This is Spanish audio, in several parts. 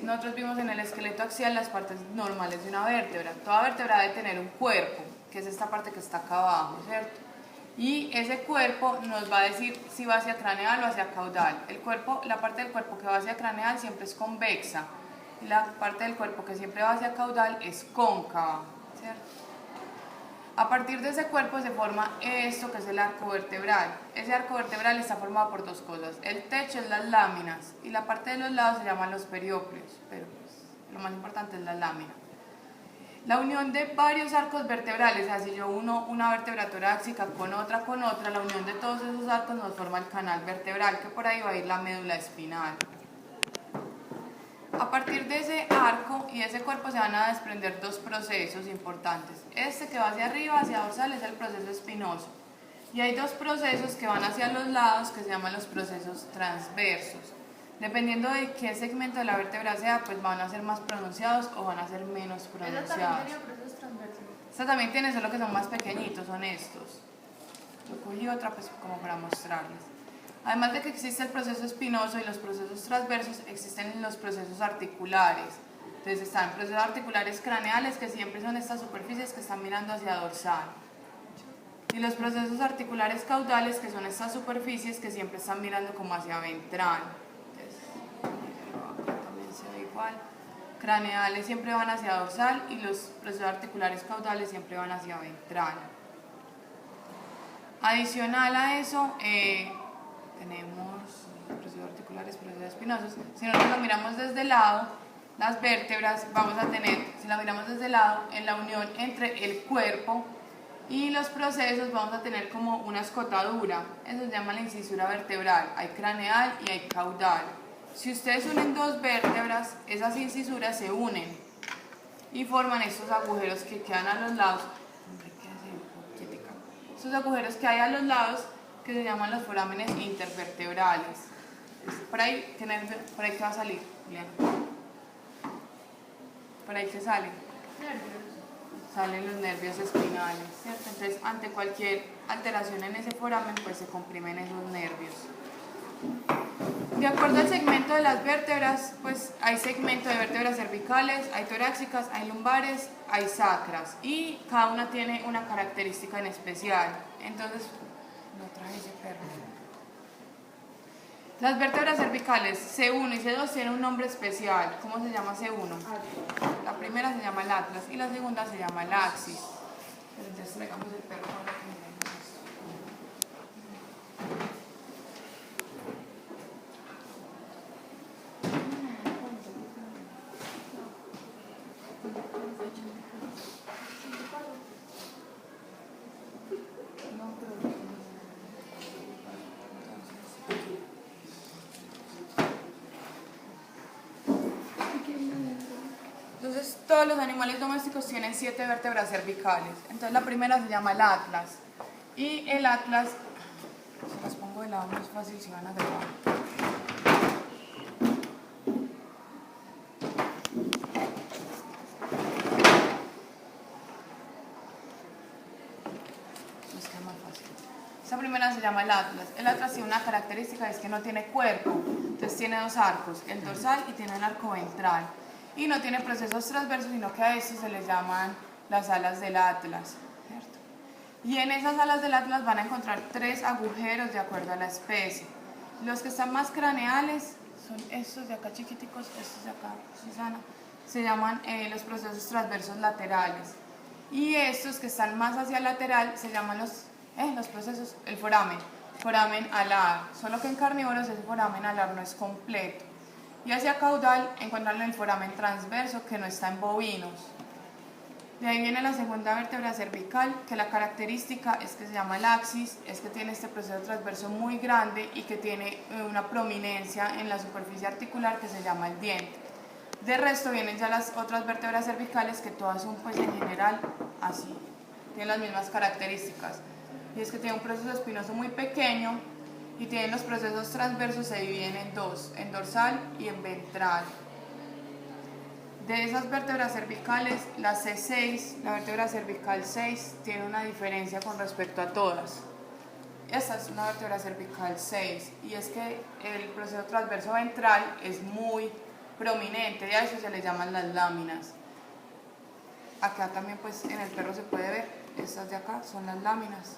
nosotros vimos en el esqueleto axial las partes normales de una vértebra. Toda vértebra debe tener un cuerpo, que es esta parte que está acá abajo, ¿cierto? Y ese cuerpo nos va a decir si va hacia craneal o hacia caudal. El cuerpo, la parte del cuerpo que va hacia craneal siempre es convexa, y la parte del cuerpo que siempre va hacia caudal es cóncava, ¿cierto? A partir de ese cuerpo se forma esto que es el arco vertebral. Ese arco vertebral está formado por dos cosas. El techo es las láminas y la parte de los lados se llaman los periócleos, pero pues, lo más importante es la lámina. La unión de varios arcos vertebrales, así yo uno una vértebra torácica con otra, la unión de todos esos arcos nos forma el canal vertebral, que por ahí va a ir la médula espinal. A partir de ese arco y ese cuerpo se van a desprender dos procesos importantes. Este que va hacia arriba, hacia dorsal, es el proceso espinoso. Y hay dos procesos que van hacia los lados que se llaman los procesos transversos. Dependiendo de qué segmento de la vértebra sea, pues van a ser más pronunciados o van a ser menos pronunciados. ¿Esta también tiene procesos transversos? Esta también tiene, solo que son más pequeñitos, son estos. Yo cogí otra pues como para mostrarles. Además de que existe el proceso espinoso y los procesos transversos, existen los procesos articulares. Entonces están procesos articulares craneales, que siempre son estas superficies que están mirando hacia dorsal. Y los procesos articulares caudales, que son estas superficies que siempre están mirando como hacia ventral. Entonces, también se ve igual. Craneales siempre van hacia dorsal y los procesos articulares caudales siempre van hacia ventral. Adicional a eso, tenemos procesos articulares, procesos espinosos. Si nosotros lo miramos desde el lado, las vértebras vamos a tener, si la miramos desde el lado, en la unión entre el cuerpo y los procesos vamos a tener como una escotadura. Eso se llama la incisura vertebral. Hay craneal y hay caudal. Si ustedes unen dos vértebras, esas incisuras se unen y forman estos agujeros que quedan a los lados. Estos agujeros que hay a los lados que se llaman los forámenes intervertebrales. Por ahí que va a salir, Juliana. Por ahí que sale. Salen los nervios espinales, ¿cierto? Entonces, ante cualquier alteración en ese foramen, pues se comprimen esos nervios. De acuerdo al segmento de las vértebras, pues hay segmento de vértebras cervicales, hay torácicas, hay lumbares, hay sacras y cada una tiene una característica en especial. Entonces, no traje ese perro. Las vértebras cervicales C1 y C2 tienen un nombre especial. ¿Cómo se llama C1? La primera se llama el atlas y la segunda se llama el axis. Entonces traigamos el perro para que miremos esto. Entonces, todos los animales domésticos tienen 7 vértebras cervicales. Entonces, la primera se llama el atlas. Y el atlas, se las pongo de lado más fácil si van a grabar. Nos queda más fácil. Esta primera se llama el atlas. El atlas tiene una característica, es que no tiene cuerpo. Entonces, tiene dos arcos, el dorsal y tiene el arco ventral. Y no tiene procesos transversos, sino que a estos se les llaman las alas del atlas, ¿cierto? Y en esas alas del atlas van a encontrar 3 agujeros de acuerdo a la especie. Los que están más craneales son estos de acá chiquiticos, estos de acá, Susana, se llaman los procesos transversos laterales. Y estos que están más hacia el lateral se llaman los procesos, el foramen alar, solo que en carnívoros ese foramen alar no es completo. Y hacia caudal encuentran el foramen transverso que no está en bovinos. De ahí viene la segunda vértebra cervical, que la característica es que se llama el axis, es que tiene este proceso transverso muy grande y que tiene una prominencia en la superficie articular que se llama el diente. De resto vienen ya las otras vértebras cervicales que todas son pues en general así, tienen las mismas características. Y es que tiene un proceso espinoso muy pequeño y tienen los procesos transversos, se dividen en dos, en dorsal y en ventral. De esas vértebras cervicales, la C6, la vértebra cervical 6, tiene una diferencia con respecto a todas. Esta es una vértebra cervical 6 y es que el proceso transverso ventral es muy prominente y a eso se le llaman las láminas. Acá también pues en el perro se puede ver, estas de acá son las láminas.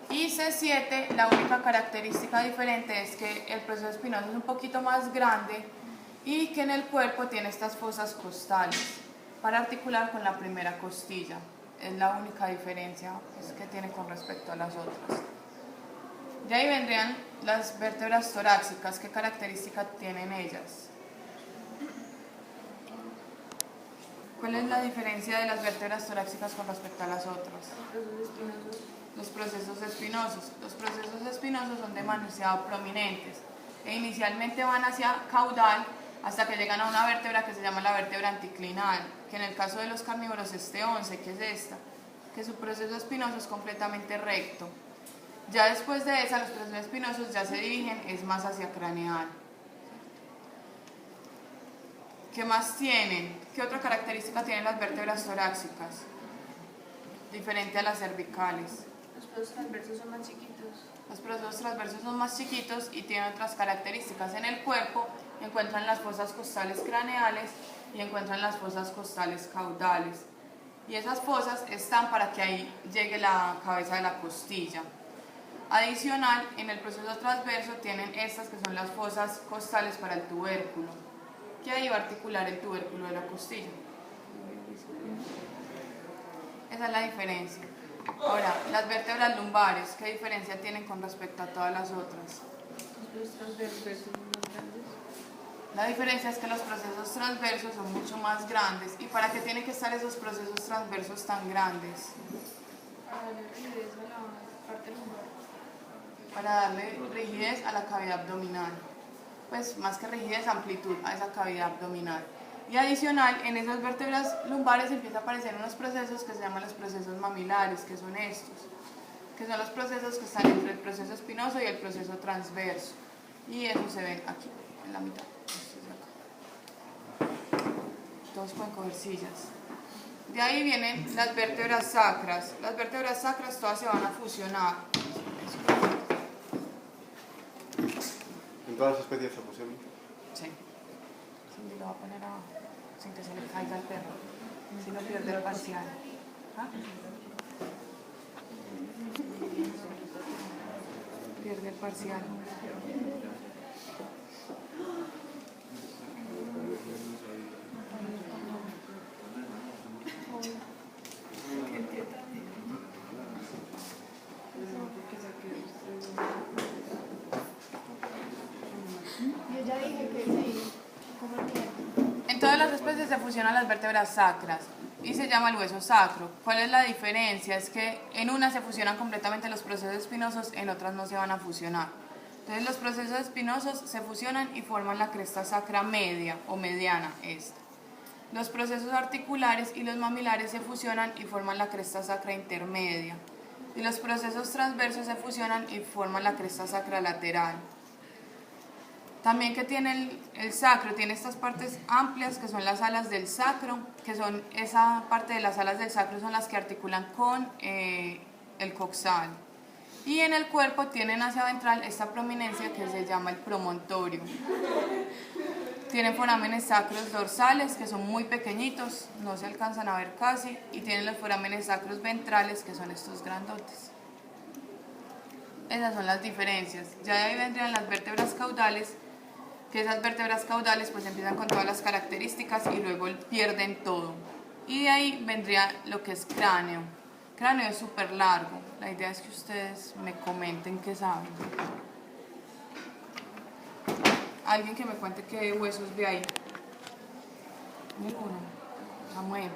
Y C7, la única característica diferente es que el proceso espinoso es un poquito más grande y que en el cuerpo tiene estas fosas costales para articular con la primera costilla. Es la única diferencia pues, que tiene con respecto a las otras. De ahí vendrían las vértebras torácicas. ¿Qué característica tienen ellas? ¿Cuál es la diferencia de las vértebras torácicas con respecto a las otras? Los procesos espinosos. Los procesos espinosos son demasiado prominentes e inicialmente van hacia caudal hasta que llegan a una vértebra que se llama la vértebra anticlinal, que en el caso de los carnívoros es T11, que es esta, que su proceso espinoso es completamente recto. Ya después de esa, los procesos espinosos ya se dirigen, es más hacia craneal. ¿Qué más tienen? ¿Qué otra característica tienen las vértebras torácicas? Diferente a las cervicales. Los procesos transversos son más chiquitos. Los procesos transversos son más chiquitos y tienen otras características. En el cuerpo encuentran las fosas costales craneales y encuentran las fosas costales caudales. Y esas fosas están para que ahí llegue la cabeza de la costilla. Adicional, en el proceso transverso tienen estas que son las fosas costales para el tubérculo, que ahí va a articular el tubérculo de la costilla. Esa es la diferencia. Ahora, las vértebras lumbares, ¿qué diferencia tienen con respecto a todas las otras? Los transversos son más grandes. La diferencia es que los procesos transversos son mucho más grandes. ¿Y para qué tienen que estar esos procesos transversos tan grandes? Para darle rigidez a la parte lumbar. Para darle rigidez a la cavidad abdominal. Pues más que rigidez, amplitud a esa cavidad abdominal. Y adicional, en esas vértebras lumbares empieza a aparecer unos procesos que se llaman los procesos mamilares, que son estos, que son los procesos que están entre el proceso espinoso y el proceso transverso. Y eso se ven aquí, en la mitad. Todos pueden coger sillas. De ahí vienen las vértebras sacras. Las vértebras sacras todas se van a fusionar. ¿En todas las especies se fusionan? Sí. Sí, lo va a poner abajo, sin que se le caiga el perro. Si no pierde el parcial. ¿Ah? Pierde el parcial. Yo ya dije que sí. En todas las especies se fusionan las vértebras sacras y se llama el hueso sacro. ¿Cuál es la diferencia? Es que en unas se fusionan completamente los procesos espinosos, en otras no se van a fusionar. Entonces los procesos espinosos se fusionan y forman la cresta sacra media o mediana, esta. Los procesos articulares y los mamilares se fusionan y forman la cresta sacra intermedia. Y los procesos transversos se fusionan y forman la cresta sacra lateral. También que tiene el sacro, tiene estas partes amplias que son las alas del sacro, que son esa parte de las alas del sacro son las que articulan con el coxal. Y en el cuerpo tienen hacia ventral esta prominencia que se llama el promontorio. Tienen forámenes sacros dorsales que son muy pequeñitos, no se alcanzan a ver casi, y tienen los forámenes sacros ventrales que son estos grandotes. Esas son las diferencias. Ya de ahí vendrían las vértebras caudales, que esas vértebras caudales pues empiezan con todas las características y luego pierden todo. Y de ahí vendría lo que es cráneo. Cráneo es súper largo. La idea es que ustedes me comenten qué saben. Alguien que me cuente qué huesos ve ahí. Ninguno. Samuel.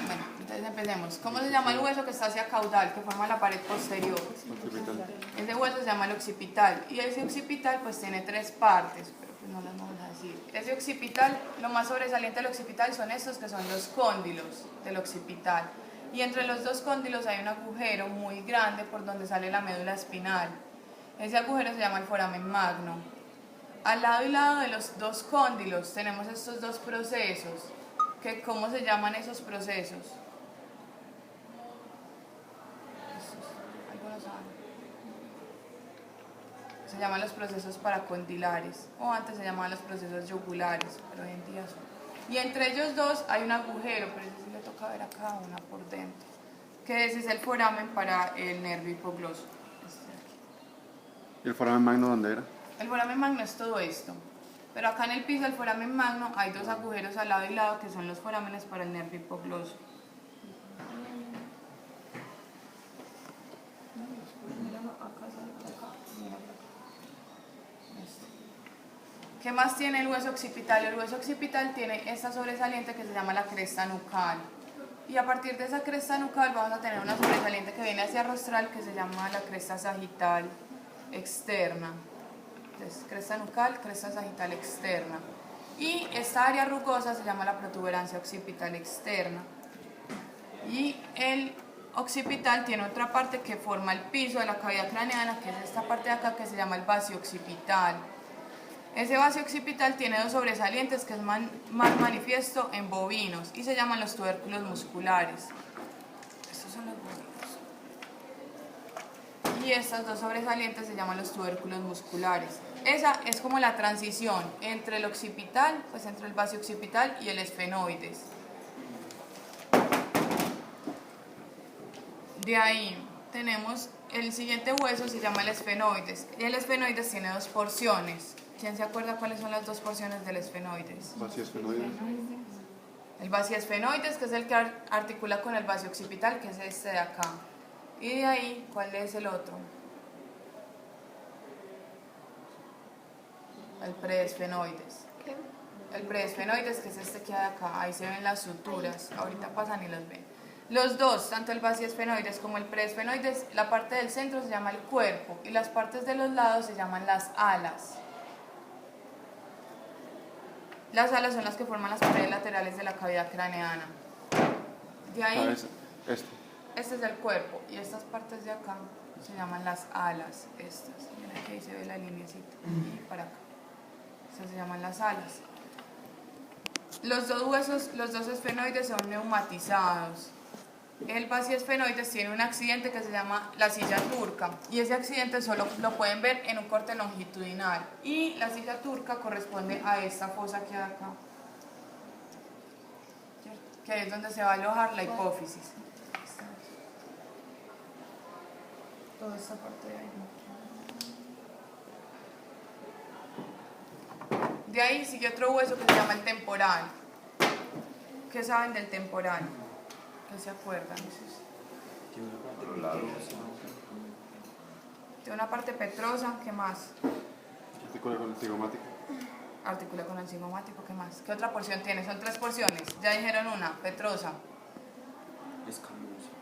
Bueno, entonces empecemos. ¿Cómo se llama el hueso que está hacia caudal, que forma la pared posterior? Occipital. Ese hueso se llama el occipital. Y ese occipital pues tiene tres partes, pero pues no las vamos a decir. Ese occipital, lo más sobresaliente del occipital son estos que son los cóndilos del occipital. Y entre los dos cóndilos hay un agujero muy grande por donde sale la médula espinal. Ese agujero se llama el foramen magno. Al lado y lado de los dos cóndilos tenemos estos dos procesos. ¿Cómo se llaman esos procesos? ¿Algunos saben? Se llaman los procesos paracondilares, o antes se llamaban los procesos yugulares, pero hoy en día son. Y entre ellos dos hay un agujero, pero ese sí le toca ver a cada una por dentro, que ese es el foramen para el nervio hipogloso. ¿Y el foramen magno dónde era? El foramen magno es todo esto, pero acá en el piso del foramen magno hay dos agujeros al lado y lado que son los forámenes para el nervio hipogloso. ¿Qué más tiene el hueso occipital? El hueso occipital tiene esta sobresaliente que se llama la cresta nucal. Y a partir de esa cresta nucal vamos a tener una sobresaliente que viene hacia rostral que se llama la cresta sagital externa. Entonces, cresta nucal, cresta sagital externa. Y esta área rugosa se llama la protuberancia occipital externa. Y el occipital tiene otra parte que forma el piso de la cavidad craneana, que es esta parte de acá que se llama el vacío occipital. Ese vacío occipital tiene dos sobresalientes que es más manifiesto en bovinos y se llaman los tubérculos musculares. Estos son los bovinos. Y estas dos sobresalientes se llaman los tubérculos musculares. Esa es como la transición entre el occipital, pues entre el vacío occipital y el esfenoides. De ahí tenemos el siguiente hueso, se llama el esfenoides. Y el esfenoides tiene dos porciones. ¿Quién se acuerda cuáles son las dos porciones del esfenoides? Vacío esfenoides. El vacío esfenoides, que es el que articula con el vacío occipital, que es este de acá. Y de ahí, ¿cuál es el otro? El preesfenoides. ¿Qué? El preesfenoides, que es este que hay acá. Ahí se ven las suturas. Ahorita pasan y los ven. Los dos, tanto el vacío esfenoides como el preesfenoides, la parte del centro se llama el cuerpo y las partes de los lados se llaman las alas. Las alas son las que forman las paredes laterales de la cavidad craneana. De ahí, este es el cuerpo y estas partes de acá se llaman las alas. Estas, miren que ahí se ve la lineecita y para acá. Estas se llaman las alas. Los dos huesos, los dos esfenoides son neumatizados. El vacío esfenoides tiene un accidente que se llama la silla turca y ese accidente solo lo pueden ver en un corte longitudinal y la silla turca corresponde a esta fosa que hay acá, que es donde se va a alojar la hipófisis. Toda esta parte de ahí. De ahí sigue otro hueso que se llama el temporal. ¿Qué saben del temporal? ¿Qué se acuerdan? Tiene una parte petrosa, ¿qué más? Articula con el cigomático. Articula con el cigomático, ¿qué más? ¿Qué otra porción tiene? Son tres porciones. Ya dijeron una, petrosa.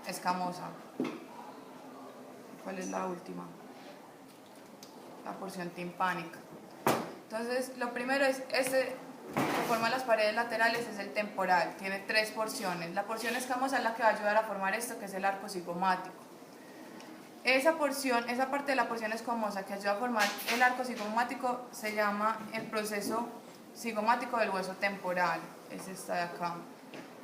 Escamosa. ¿Cuál es la última? La porción timpánica. Entonces, lo primero es este que forma las paredes laterales, es el temporal. Tiene tres porciones. La porción escamosa es la que va a ayudar a formar esto, que es el arco cigomático. Esa porción, esa parte de la porción escamosa que ayuda a formar el arco cigomático se llama el proceso cigomático del hueso temporal. Es esta de acá.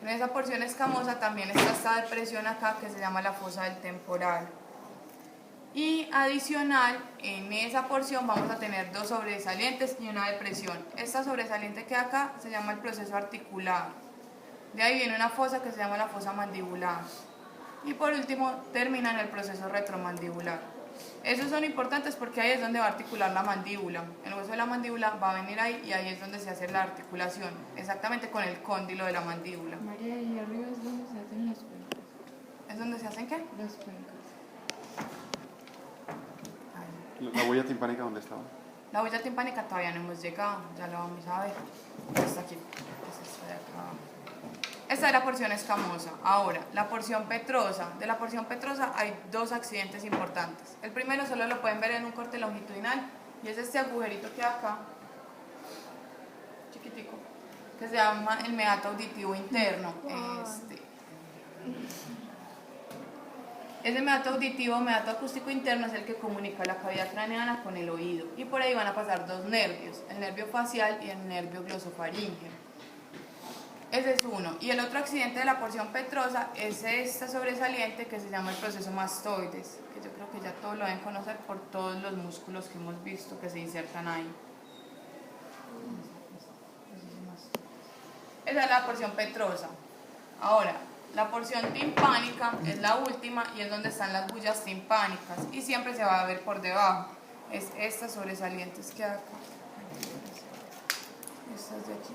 En esa porción escamosa también está esta depresión acá que se llama la fosa del temporal. Y adicional, en esa porción vamos a tener dos sobresalientes y una depresión. Esta sobresaliente que acá se llama el proceso articular. De ahí viene una fosa que se llama la fosa mandibular. Y por último termina en el proceso retromandibular. Esos son importantes porque ahí es donde va a articular la mandíbula. El hueso de la mandíbula va a venir ahí y ahí es donde se hace la articulación, exactamente con el cóndilo de la mandíbula. María, y arriba es donde se hacen las cuencas. ¿Es donde se hacen qué? Las cuencas. ¿La huella timpánica dónde estaba? La huella timpánica todavía no hemos llegado, ya lo vamos a ver. Está aquí, es esta de acá. Esta es la porción escamosa. Ahora, la porción petrosa. De la porción petrosa hay dos accidentes importantes. El primero solo lo pueden ver en un corte longitudinal y es este agujerito que hay acá, chiquitico, que se llama el meato auditivo interno. Ese meato auditivo, meato acústico interno, es el que comunica la cavidad craneana con el oído. Y por ahí van a pasar dos nervios, el nervio facial y el nervio glosofaríngeo. Ese es uno. Y el otro accidente de la porción petrosa es esta sobresaliente que se llama el proceso mastoides, que yo creo que ya todos lo deben conocer por todos los músculos que hemos visto que se insertan ahí. Esa es la porción petrosa. Ahora, la porción timpánica es la última y es donde están las bullas timpánicas y siempre se va a ver por debajo. Es estas sobresalientes que hay acá. Estas de aquí.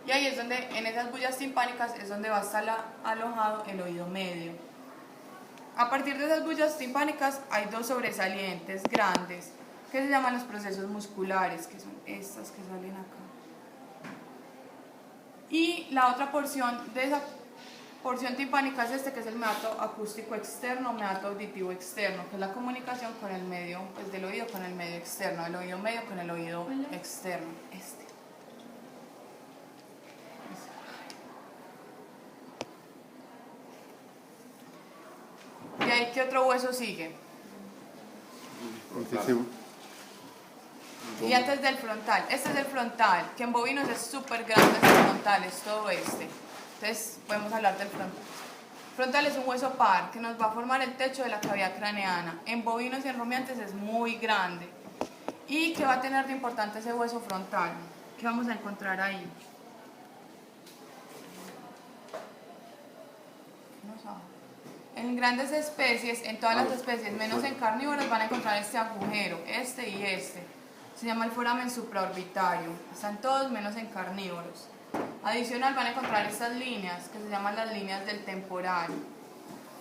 Y ahí es donde, en esas bullas timpánicas, es donde va a estar alojado el oído medio. A partir de esas bullas timpánicas hay dos sobresalientes grandes que se llaman los procesos musculares, que son estas que salen acá. Y la otra porción de esa porción timpánica es este, que es el meato acústico externo, meato auditivo externo, que es la comunicación con el medio, pues del oído con el medio externo, el oído medio con el oído externo. ¿Y ahí qué otro hueso sigue? Incisivo. Y antes del frontal, este es el frontal, que en bovinos es súper grande, este frontal, es todo este. Entonces podemos hablar del frontal. Frontal es un hueso par que nos va a formar el techo de la cavidad craneana. En bovinos y en rumiantes es muy grande. ¿Y qué va a tener de importante ese hueso frontal? ¿Qué vamos a encontrar ahí? No sabe. En grandes especies, en todas las especies, menos en carnívoros, van a encontrar este agujero, este y este. Se llama el foramen supraorbitario. Están todos menos en carnívoros. Adicional van a encontrar estas líneas, que se llaman las líneas del temporal.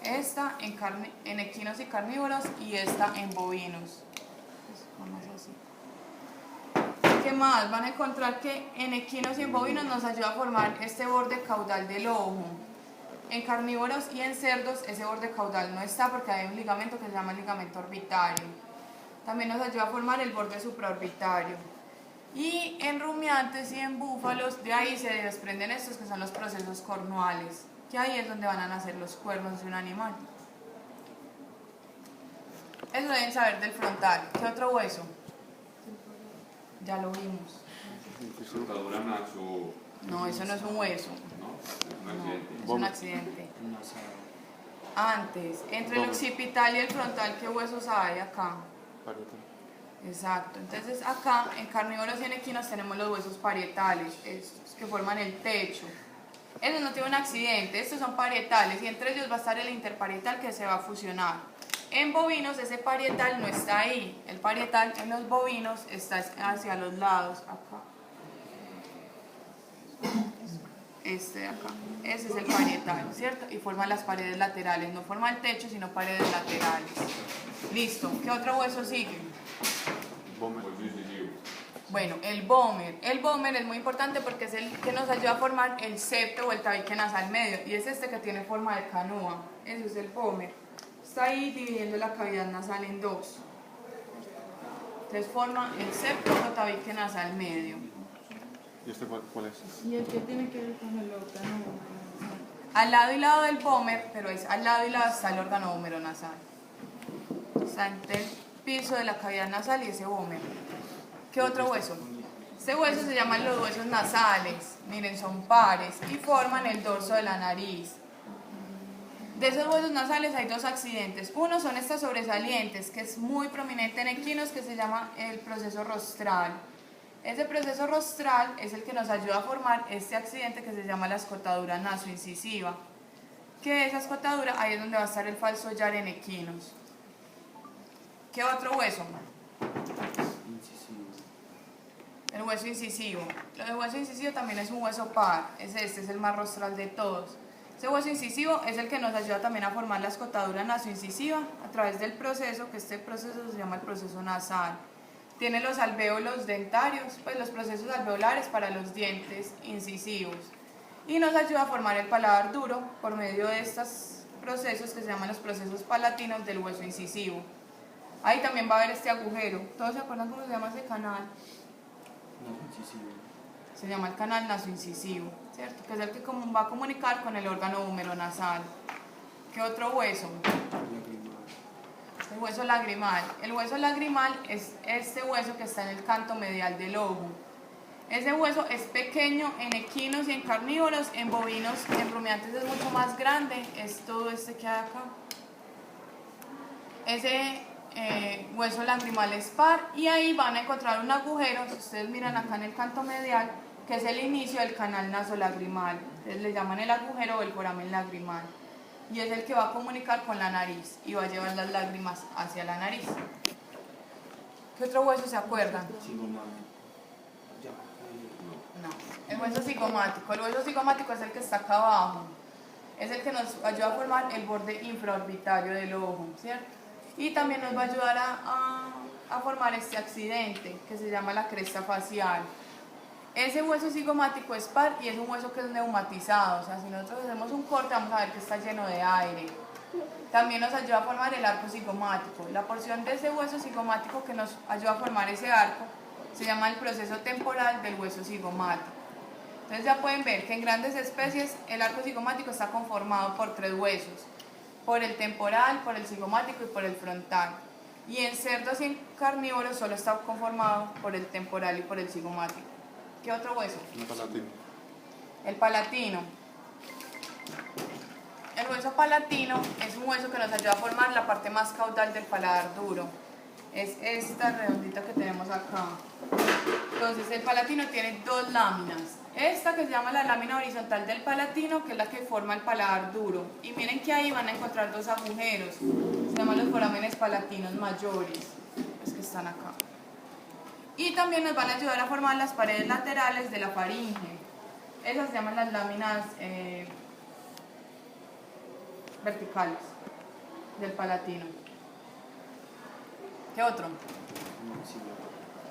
Esta en equinos y carnívoros y esta en bovinos. ¿Qué más? Van a encontrar que en equinos y en bovinos nos ayuda a formar este borde caudal del ojo. En carnívoros y en cerdos ese borde caudal no está porque hay un ligamento que se llama el ligamento orbitario. También nos ayuda a formar el borde supraorbitario. Y en rumiantes y en búfalos, de ahí se desprenden estos que son los procesos cornuales, que ahí es donde van a nacer los cuernos de un animal. Eso deben saber del frontal. ¿Qué otro hueso? Ya lo vimos. Cortadura naso. No, eso no es un hueso. No, Es un accidente. Antes, entre el occipital y el frontal, ¿qué huesos hay acá? Parietal. Exacto, entonces acá en carnívoros y en equinos tenemos los huesos parietales, estos que forman el techo. Estos no tienen un accidente, estos son parietales y entre ellos va a estar el interparietal que se va a fusionar. En bovinos ese parietal no está ahí, el parietal en los bovinos está hacia los lados, acá. Este de acá, ese es el parietal, ¿cierto? Y forma las paredes laterales, no forma el techo sino paredes laterales. Listo, ¿qué otro hueso sigue? Vómer. Bueno, el vómer. El vómer es muy importante porque es el que nos ayuda a formar el septo o el tabique nasal medio. Y es este que tiene forma de canoa. Eso es el vómer. Está ahí dividiendo la cavidad nasal en dos. Entonces forma el septo o tabique nasal medio. ¿Y este cuál es? ¿Y el que tiene que ver con el órgano? Al lado y lado del vómer, pero es al lado y lado está el órgano vómero-nasal. Está entre el piso de la cavidad nasal y ese vómer. ¿Qué otro hueso? Este hueso se llaman los huesos nasales. Miren, son pares y forman el dorso de la nariz. De esos huesos nasales hay dos accidentes. Uno son estas sobresalientes, que es muy prominente en equinos, que se llama el proceso rostral. Ese proceso rostral es el que nos ayuda a formar este accidente que se llama la escotadura nasoincisiva. Que esa escotadura, ahí es donde va a estar el falso yar en equinos. ¿Qué otro hueso? El hueso incisivo. El hueso incisivo también es un hueso par. Este es el más rostral de todos. Ese hueso incisivo es el que nos ayuda también a formar la escotadura nasoincisiva a través del proceso, que este proceso se llama el proceso nasal. Tiene los alvéolos dentarios, pues los procesos alveolares para los dientes incisivos. Y nos ayuda a formar el paladar duro por medio de estos procesos que se llaman los procesos palatinos del hueso incisivo. Ahí también va a haber este agujero. ¿Todos se acuerdan cómo se llama ese canal? Se llama el canal nasoincisivo, ¿cierto? Que es el que va a comunicar con el órgano húmero-nasal. ¿Qué otro hueso? El hueso lagrimal. El hueso lagrimal es este hueso que está en el canto medial del ojo. Ese hueso es pequeño en equinos y en carnívoros, en bovinos, en rumiantes es mucho más grande, es todo este que hay acá. Ese hueso lagrimal es par y ahí van a encontrar un agujero, si ustedes miran acá en el canto medial, que es el inicio del canal nasolagrimal. Entonces le llaman el agujero o el foramen lagrimal. Y es el que va a comunicar con la nariz y va a llevar las lágrimas hacia la nariz. ¿Qué otro hueso se acuerdan? No, el hueso cigomático. El hueso cigomático es el que está acá abajo. Es el que nos ayuda a formar el borde infraorbitario del ojo, ¿cierto? Y también nos va a ayudar a formar este accidente que se llama la cresta facial. Ese hueso cigomático es par y es un hueso que es neumatizado, o sea, si nosotros hacemos un corte vamos a ver que está lleno de aire. También nos ayuda a formar el arco cigomático. La porción de ese hueso cigomático que nos ayuda a formar ese arco se llama el proceso temporal del hueso cigomático. Entonces ya pueden ver que en grandes especies el arco cigomático está conformado por 3 huesos, por el temporal, por el cigomático y por el frontal. Y en cerdos y en carnívoros solo está conformado por el temporal y por el cigomático. ¿Qué otro hueso? El palatino. El palatino. El hueso palatino es un hueso que nos ayuda a formar la parte más caudal del paladar duro. Es esta redondita que tenemos acá. Entonces el palatino tiene 2 láminas. Esta que se llama la lámina horizontal del palatino, que es la que forma el paladar duro. Y miren que ahí van a encontrar 2 agujeros. Se llaman los forámenes palatinos mayores, los que están acá. Y también nos van a ayudar a formar las paredes laterales de la faringe. Esas se llaman las láminas verticales del palatino. ¿Qué otro?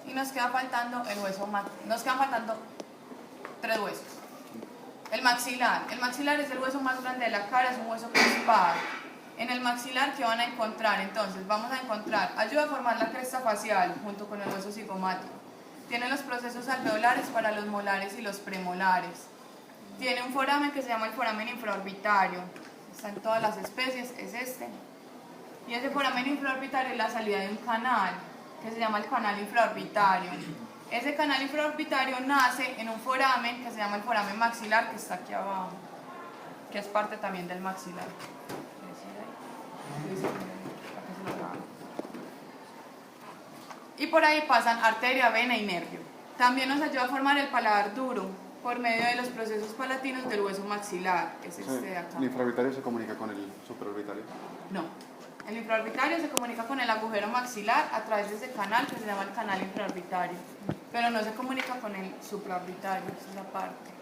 Y nos queda faltando el hueso nos quedan faltando 3 huesos. El maxilar. El maxilar es el hueso más grande de la cara, es un hueso que es par. En el maxilar, ¿qué van a encontrar? Entonces, vamos a encontrar, ayuda a formar la cresta facial junto con el hueso cigomático. Tiene los procesos alveolares para los molares y los premolares. Tiene un foramen que se llama el foramen infraorbitario. Está en todas las especies, es este. Y ese foramen infraorbitario es la salida de un canal que se llama el canal infraorbitario. Ese canal infraorbitario nace en un foramen que se llama el foramen maxilar, que está aquí abajo, que es parte también del maxilar. Y por ahí pasan arteria, vena y nervio. También nos ayuda a formar el paladar duro por medio de los procesos palatinos del hueso maxilar, que es este de acá. ¿El infraorbitario se comunica con el supraorbitario? No. El infraorbitario se comunica con el agujero maxilar a través de ese canal que se llama el canal infraorbitario, pero no se comunica con el supraorbitario, esa es la parte.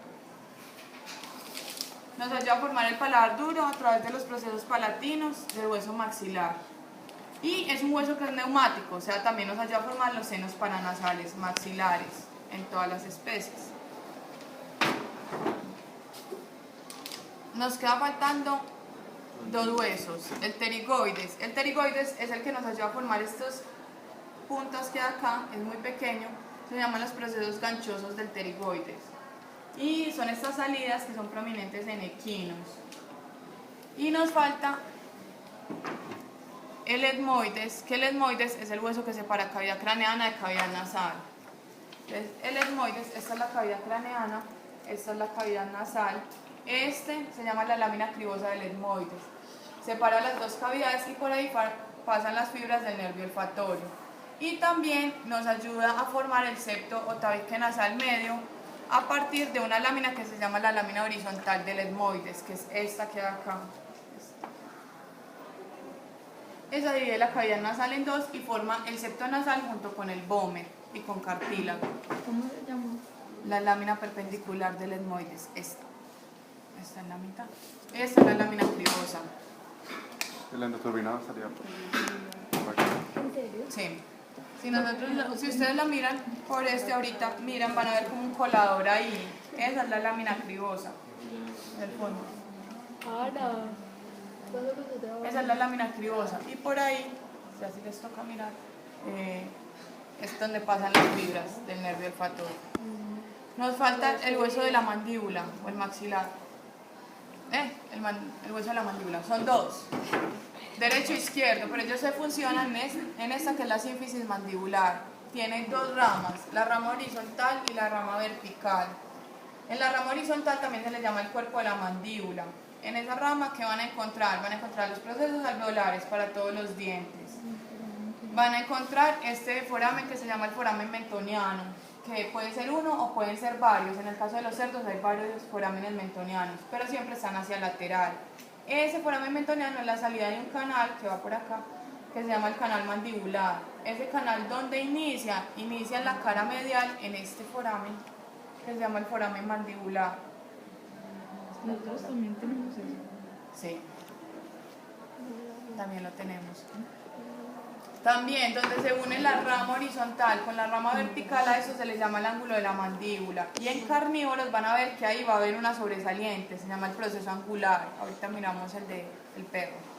Nos ayuda a formar el paladar duro a través de los procesos palatinos del hueso maxilar. Y es un hueso que es neumático, o sea, también nos ayuda a formar los senos paranasales maxilares en todas las especies. Nos queda faltando 2 huesos, el pterigoides. El pterigoides es el que nos ayuda a formar estos puntas que hay acá, es muy pequeño, se llaman los procesos ganchosos del pterigoides. Y son estas salidas que son prominentes en equinos. Y nos falta el etmoides, que el etmoides es el hueso que separa cavidad craneana de cavidad nasal. Entonces, el etmoides, esta es la cavidad craneana, esta es la cavidad nasal. Este se llama la lámina cribosa del etmoides. Separa las 2 cavidades y por ahí pasan las fibras del nervio olfatorio. Y también nos ayuda a formar el septo o tabique nasal medio a partir de una lámina que se llama la lámina horizontal del etmoides, que es esta que hay acá. Esa divide la cavidad nasal en 2 y forma el septo nasal junto con el vómer y con cartílago. ¿Cómo se llama? La lámina perpendicular del etmoides, esta es la mitad. Esta es la lámina cribosa. El endoturbinado estaría por aquí. ¿En serio? Sí. Si ustedes la miran por ahorita, miran, van a ver como un colador ahí. Esa es la lámina cribosa del fondo. Ahora. Esa es la lámina cribosa. Y por ahí, si así les toca mirar, es donde pasan las fibras del nervio olfatorio. Nos falta el hueso de la mandíbula o el maxilar. El hueso de la mandíbula. Son 2. Derecho e izquierdo, pero ellos se funcionan en esta que es la sínfisis mandibular. tiene dos ramas, la rama horizontal y la rama vertical. En la rama horizontal también se le llama el cuerpo de la mandíbula. En esa rama, ¿qué van a encontrar? Van a encontrar los procesos alveolares para todos los dientes. Van a encontrar este foramen que se llama el foramen mentoniano, que puede ser uno o pueden ser varios. En el caso de los cerdos hay varios forámenes mentonianos, pero siempre están hacia lateral. Ese foramen mentoniano es la salida de un canal que va por acá, que se llama el canal mandibular. Ese canal, ¿dónde inicia? Inicia en la cara medial, en este foramen, que se llama el foramen mandibular. Nosotros también tenemos eso. Sí, también lo tenemos. También, donde se une la rama horizontal con la rama vertical, a eso se le llama el ángulo de la mandíbula. Y en carnívoros van a ver que ahí va a haber una sobresaliente, se llama el proceso angular. Ahorita miramos el del perro.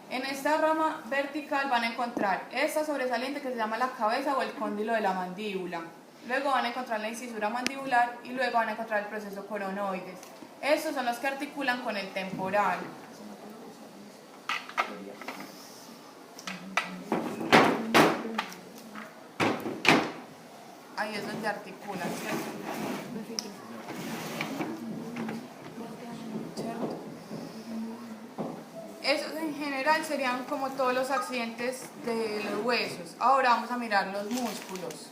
En esta rama vertical van a encontrar esta sobresaliente que se llama la cabeza o el cóndilo de la mandíbula. Luego van a encontrar la incisura mandibular y luego van a encontrar el proceso coronoides. Estos son los que articulan con el temporal. Ahí es donde articulan, ¿cierto? Esos en general serían como todos los accidentes de los huesos. Ahora vamos a mirar los músculos.